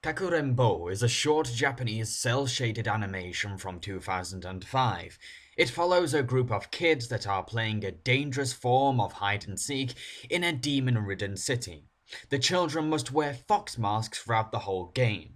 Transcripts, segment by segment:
Kakurembo is a short Japanese cel-shaded animation from 2005. It follows a group of kids that are playing a dangerous form of hide-and-seek in a demon-ridden city. The children must wear fox masks throughout the whole game.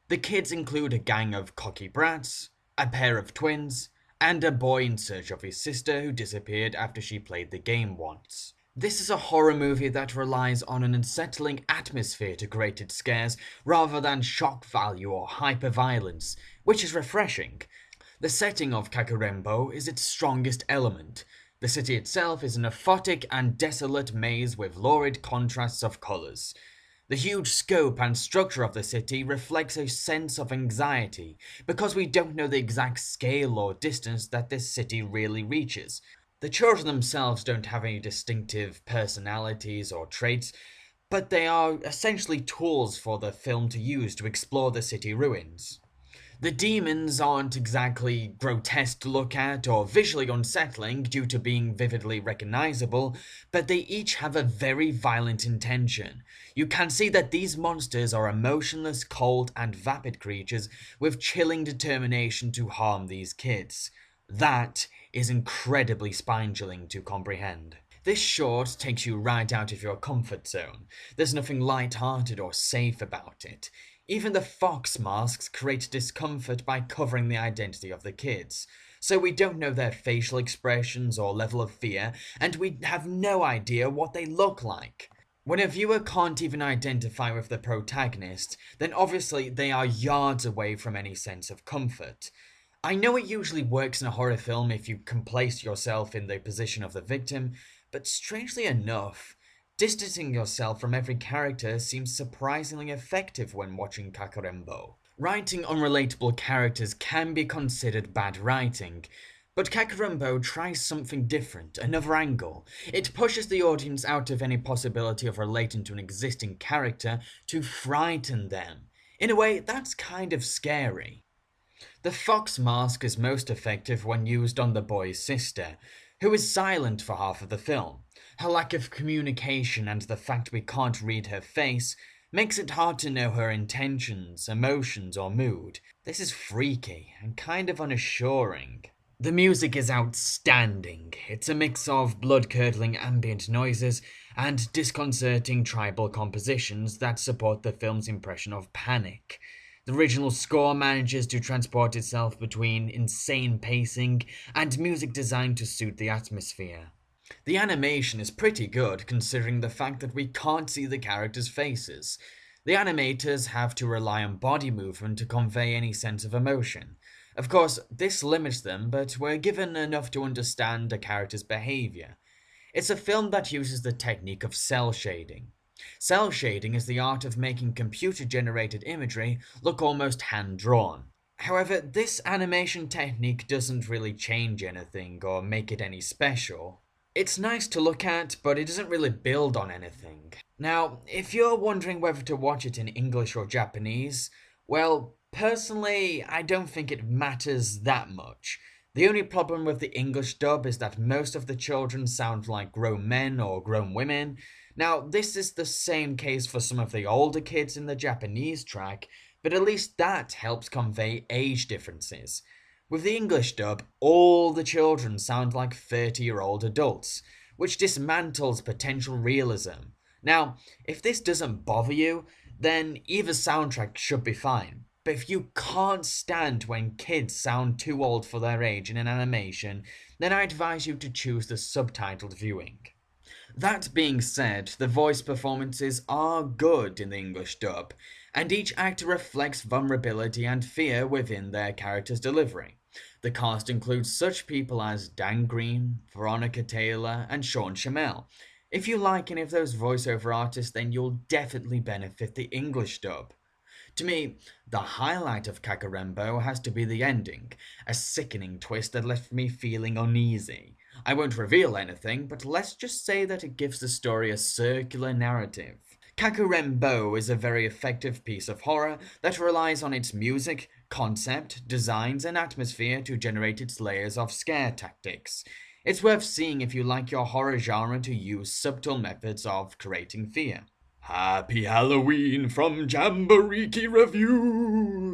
The kids include a gang of cocky brats, a pair of twins, and a boy in search of his sister who disappeared after she played the game once. This is a horror movie that relies on an unsettling atmosphere to create its scares rather than shock value or hyper-violence, which is refreshing. The setting of Kakurembo is its strongest element. The city itself is an aphotic and desolate maze with lurid contrasts of colours. The huge scope and structure of the city reflects a sense of anxiety because we don't know the exact scale or distance that this city really reaches. The children themselves don't have any distinctive personalities or traits, but they are essentially tools for the film to use to explore the city ruins. The demons aren't exactly grotesque to look at or visually unsettling due to being vividly recognizable, but they each have a very violent intention. You can see that these monsters are emotionless, cold, and vapid creatures with chilling determination to harm these kids. That is incredibly spine-chilling to comprehend. This short takes you right out of your comfort zone. There's nothing light-hearted or safe about it. Even the fox masks create discomfort by covering the identity of the kids, so we don't know their facial expressions or level of fear, and we have no idea what they look like. When a viewer can't even identify with the protagonist, then obviously they are yards away from any sense of comfort. I know it usually works in a horror film if you can place yourself in the position of the victim, but strangely enough, distancing yourself from every character seems surprisingly effective when watching Kakurembo. Writing unrelatable characters can be considered bad writing, but Kakurembo tries something different, another angle. It pushes the audience out of any possibility of relating to an existing character to frighten them. In a way, that's kind of scary. The fox mask is most effective when used on the boy's sister, who is silent for half of the film. Her lack of communication and the fact we can't read her face makes it hard to know her intentions, emotions, or mood. This is freaky and kind of unassuring. The music is outstanding. It's a mix of blood-curdling ambient noises and disconcerting tribal compositions that support the film's impression of panic. The original score manages to transport itself between insane pacing and music designed to suit the atmosphere. The animation is pretty good considering the fact that we can't see the characters' faces. The animators have to rely on body movement to convey any sense of emotion. Of course, this limits them, but we're given enough to understand a character's behavior. It's a film that uses the technique of cel shading. Cel shading is the art of making computer-generated imagery look almost hand-drawn. However, this animation technique doesn't really change anything or make it any special. It's nice to look at, but it doesn't really build on anything. Now, if you're wondering whether to watch it in English or Japanese, well, personally, I don't think it matters that much. The only problem with the English dub is that most of the children sound like grown men or grown women. Now, this is the same case for some of the older kids in the Japanese track, but at least that helps convey age differences. With the English dub, all the children sound like 30-year-old adults, which dismantles potential realism. Now, if this doesn't bother you, then either soundtrack should be fine. But if you can't stand when kids sound too old for their age in an animation, then I advise you to choose the subtitled viewing. That being said, the voice performances are good in the English dub, and each actor reflects vulnerability and fear within their character's delivery. The cast includes such people as Dan Green, Veronica Taylor, and Sean Shamel. If you like any of those voiceover artists, then you'll definitely benefit the English dub. To me, the highlight of Kakarembo has to be the ending, a sickening twist that left me feeling uneasy. I won't reveal anything, but let's just say that it gives the story a circular narrative. Kakurembo is a very effective piece of horror that relies on its music, concept, designs, and atmosphere to generate its layers of scare tactics. It's worth seeing if you like your horror genre to use subtle methods of creating fear. Happy Halloween from Jamboree Reviews!